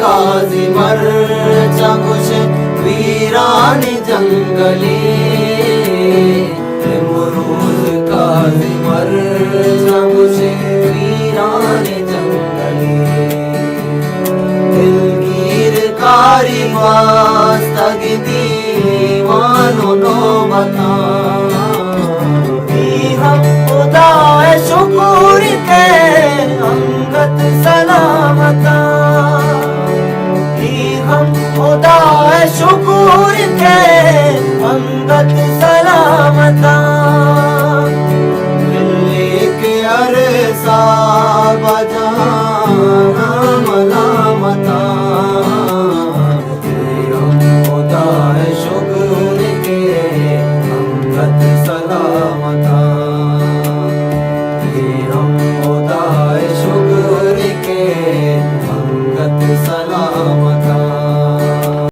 काजी मरचा कुशे वीरान जंगले निमरोज काजी मरचा कुशे वीरान जंगले दिलगीर कारी वास्ता गिदी